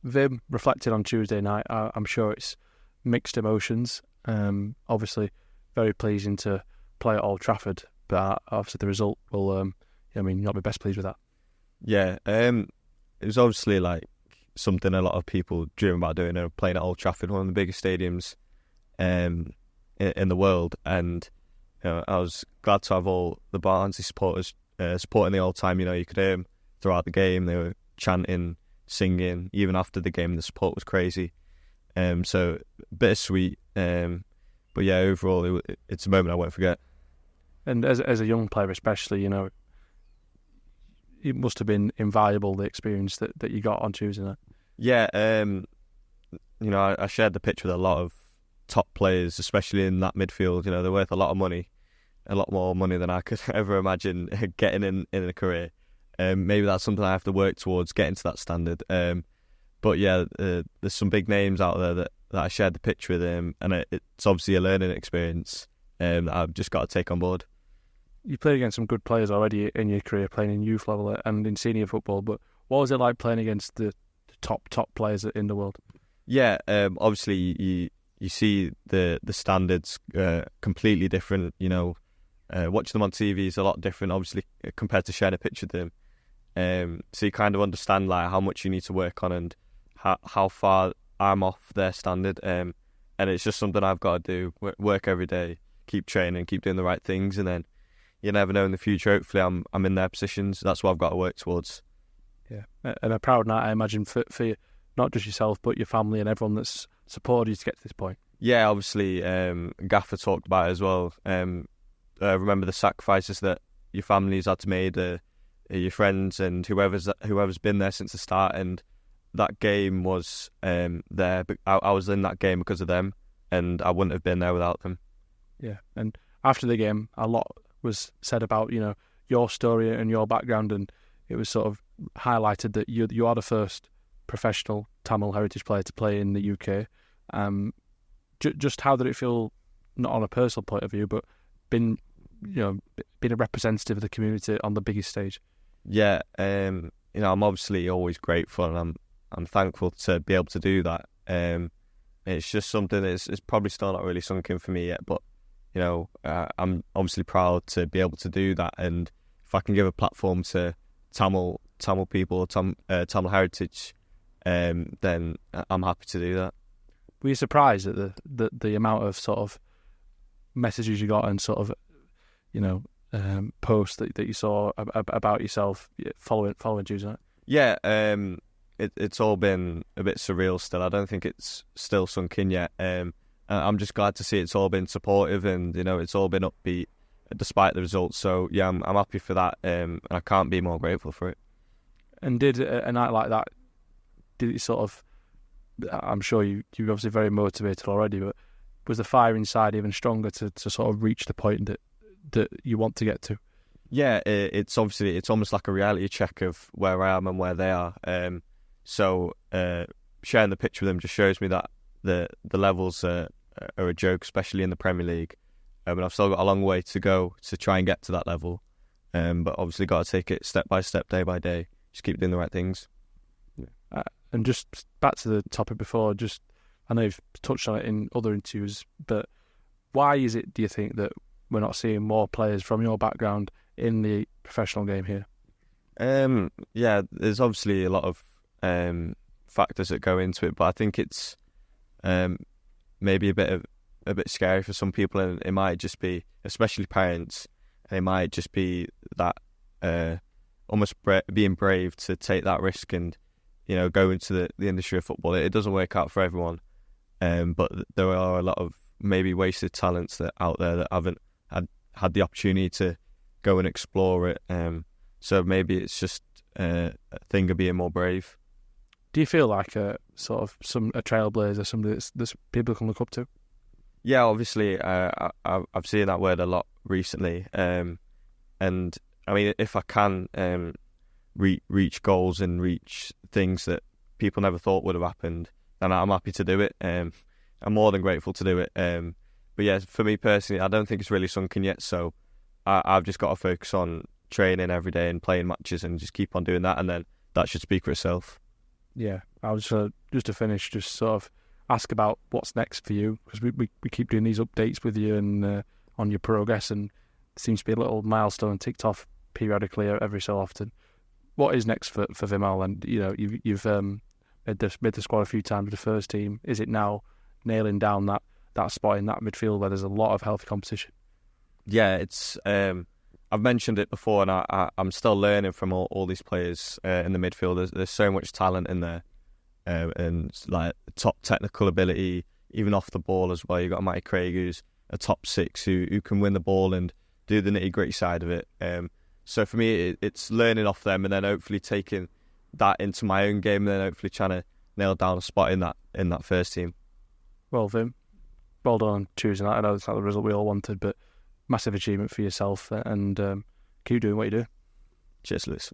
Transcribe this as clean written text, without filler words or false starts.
Vim, reflecting on Tuesday night, I'm sure it's mixed emotions. Obviously, very pleasing to play at Old Trafford, but obviously the result will, not be best pleased with that. Yeah, it was obviously like something a lot of people dream about doing, playing at Old Trafford, one of the biggest stadiums in the world, and I was glad to have all the Barnsley supporters supporting the old time. You could hear them throughout the game. They were chanting, singing, even after the game. The support was crazy. So bittersweet. But yeah, overall, it's a moment I won't forget. And as a young player, especially, it must have been invaluable, the experience that you got on Tuesday night. Yeah, I shared the pitch with a lot of top players, especially in that midfield. They're worth a lot of money, a lot more money than I could ever imagine getting in a career. Maybe that's something I have to work towards, getting to that standard. But yeah, there's some big names out there that I shared the pitch with, and it's obviously a learning experience that I've just got to take on board. You played against some good players already in your career, playing in youth level and in senior football, but what was it like playing against the top players in the world? Yeah, obviously you see the standards completely different. Watching them on TV is a lot different, obviously, compared to sharing a pitch with them. So you kind of understand like how much you need to work on and how far I'm off their standard. And it's just something I've got to do, work every day, keep training, keep doing the right things, and then you never know in the future. Hopefully, I'm in their positions. That's what I've got to work towards. Yeah, and a proud night, I imagine, for you, not just yourself, but your family and everyone that's supported you to get to this point. Yeah, obviously, Gaffer talked about it as well. Remember the sacrifices that your families had to make, your friends and whoever's been there since the start. And that game was there. But I was in that game because of them, and I wouldn't have been there without them. Yeah, and after the game, a lot was said about your story and your background, and it was sort of highlighted that you are the first professional Tamil heritage player to play in the UK. Just how did it feel, not on a personal point of view, but being a representative of the community on the biggest stage? Yeah, I'm obviously always grateful, and I'm thankful to be able to do that. It's just something that's it's probably still not really sunk in for me yet, but I'm obviously proud to be able to do that, and if I can give a platform to Tamil people, Tamil heritage, then I'm happy to do that. Were you surprised at the amount of sort of messages you got and sort of posts that you saw about yourself following Tuesday night? Yeah, it's all been a bit surreal still. I don't think it's still sunk in yet. I'm just glad to see it's all been supportive, and it's all been upbeat despite the results. So yeah, I'm happy for that, and I can't be more grateful for it. And did a night like that, did it sort of, I'm sure you're obviously very motivated already, but was the fire inside even stronger to sort of reach the point that you want to get to? Yeah, it's almost like a reality check of where I am and where they are. So sharing the pitch with them just shows me that the levels are a joke, especially in the Premier League. And I've still got a long way to go to try and get to that level. But obviously got to take it step by step, day by day. Just keep doing the right things. And just back to the topic before, I know you've touched on it in other interviews, but why is it, do you think, that we're not seeing more players from your background in the professional game here? Yeah, there's obviously a lot of factors that go into it, but I think it's maybe a bit scary for some people, and it might just be, especially parents, it might just be that almost being brave to take that risk and go into the industry of football. It doesn't work out for everyone, but there are a lot of maybe wasted talents that out there that haven't had the opportunity to go and explore it. So maybe it's just a thing of being more brave. Do you feel like a trailblazer, somebody that's people can look up to? Yeah, obviously, I've seen that word a lot recently, and I mean, if I can reach goals and reach things that people never thought would have happened, then I'm happy to do it. I'm more than grateful to do it. But yeah, for me personally, I don't think it's really sunk in yet, so I've just got to focus on training every day and playing matches and just keep on doing that, and then that should speak for itself. Yeah, I was just to finish, just sort of ask about what's next for you, because we keep doing these updates with you and on your progress, and there seems to be a little milestone ticked off periodically every so often. What is next for Vimal? And you've made the squad a few times with the first team. Is it now nailing down that spot in that midfield where there's a lot of healthy competition? Yeah, it's. I've mentioned it before, and I'm still learning from all these players in the midfield. There's so much talent in there, and like top technical ability, even off the ball as well. You've got Matty Craig, who's a top six, who can win the ball and do the nitty gritty side of it. So for me, it's learning off them, and then hopefully taking that into my own game, and then hopefully trying to nail down a spot in that first team. Well, Vim, well done on choosing that. I know it's not the result we all wanted, but massive achievement for yourself, and keep doing what you do. Cheers, Lewis.